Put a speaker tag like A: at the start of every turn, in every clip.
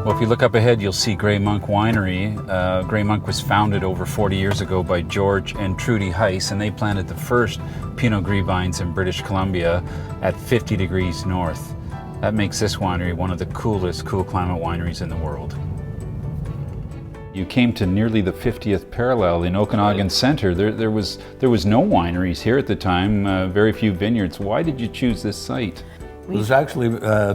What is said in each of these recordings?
A: Well, if you look up ahead, you'll see Gray Monk Winery. Gray Monk was founded over 40 years ago by George and Trudy Heiss, and they planted the first Pinot Gris vines in British Columbia at 50 degrees north. That makes this winery one of the coolest cool climate wineries in the world. You came to nearly the 50th parallel in Okanagan Center. There was no wineries here at the time, very few vineyards. Why did you choose this site?
B: It was actually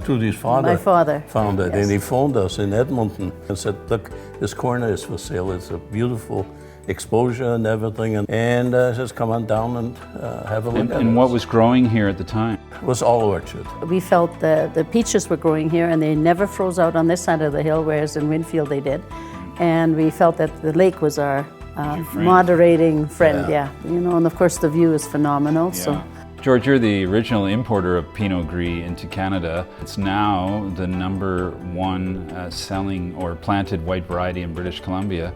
B: Trudy's father.
C: My father
B: found it,
C: yes.
B: And he phoned us in Edmonton and said, "Look, this corner is for sale. It's a beautiful exposure and everything." And says, "Come on down and have a look at it."
A: And what was growing here at the time?
B: It was all orchard.
C: We felt the peaches were growing here, and they never froze out on this side of the hill, whereas in Winfield they did. And we felt that the lake was our moderating friend, yeah. You know, and of course the view is phenomenal.
A: Yeah.
C: So.
A: George, you're the original importer of Pinot Gris into Canada. It's now the #1 selling or planted white variety in British Columbia.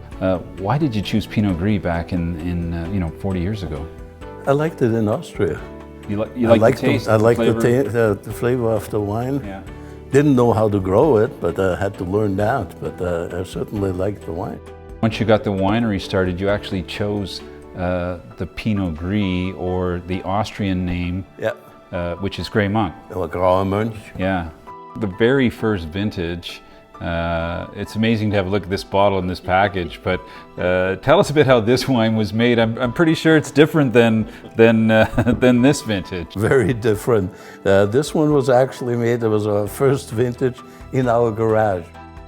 A: Why did you choose Pinot Gris back in 40 years ago?
B: I liked it in Austria.
A: You like the taste?
B: I liked
A: flavor?
B: the flavor of the wine.
A: Yeah.
B: Didn't know how to grow it, but I had to learn that. But I certainly liked the wine.
A: Once you got the winery started, you actually chose the Pinot Gris, or the Austrian name, which is Gray Monk.
B: Gray Monk.
A: Yeah. The very first vintage, it's amazing to have a look at this bottle and this package, but tell us a bit how this wine was made. I'm pretty sure it's different than this vintage.
B: Very different. This one was actually made, it was our first vintage in our garage.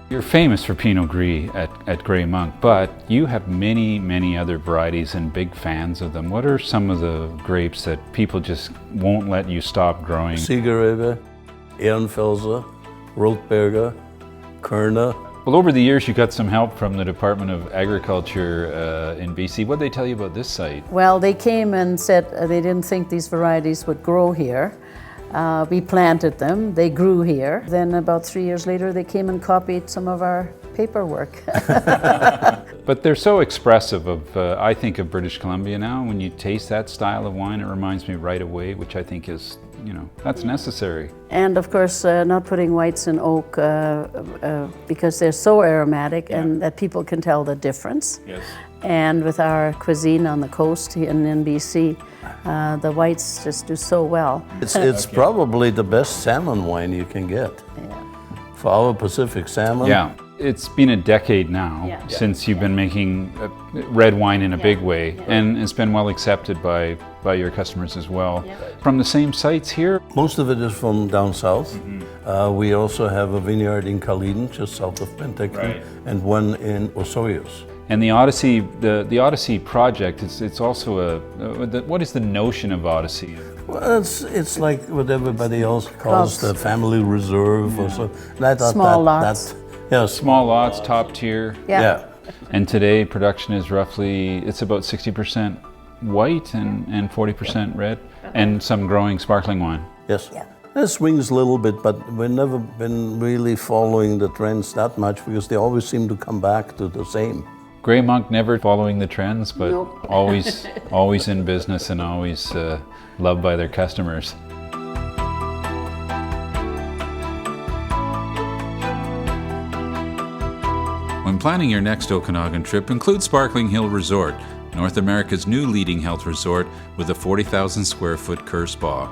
A: You're famous for Pinot Gris at Gray Monk, but you have many other varieties and big fans of them. What are some of the grapes that people just won't let you stop growing?
B: Siegerrebe, Ehrenfelser, Rotberger, Kerner.
A: Well, over the years you got some help from the Department of Agriculture in BC. What did they tell you about this site?
C: Well, they came and said they didn't think these varieties would grow here. We planted them, they grew here. Then about 3 years later, they came and copied some of our paperwork.
A: But they're so expressive of, I think, of British Columbia now. When you taste that style of wine, it reminds me right away, which I think is, that's necessary.
C: And of course, not putting whites in oak because they're so aromatic and that people can tell the difference.
A: Yes.
C: And with our cuisine on the coast in BC, the whites just do so well.
B: It's probably the best salmon wine you can get.
C: Yeah.
B: For our Pacific salmon.
A: Yeah, it's been a decade now since you've been making red wine in a big way, and it's been well accepted by your customers as well. Yeah. From the same sites here?
B: Most of it is from down south. We also have a vineyard in Kaliden, just south of Penticton, and one in Osoyoos.
A: And the Odyssey, the Odyssey project, it's also what is the notion of Odyssey?
B: Well, it's like what everybody else calls the family reserve or so.
C: Small lots.
A: Small lots, top tier.
B: Yeah.
A: And today production is roughly, it's about 60% white and 40% red, and some growing sparkling wine.
B: Yes. Yeah. It swings a little bit, but we've never been really following the trends that much because they always seem to come back to the same.
A: Gray Monk never following the trends, but always in business and always loved by their customers. When planning your next Okanagan trip, include Sparkling Hill Resort, North America's new leading health resort with a 40,000 square foot Kerr Spa.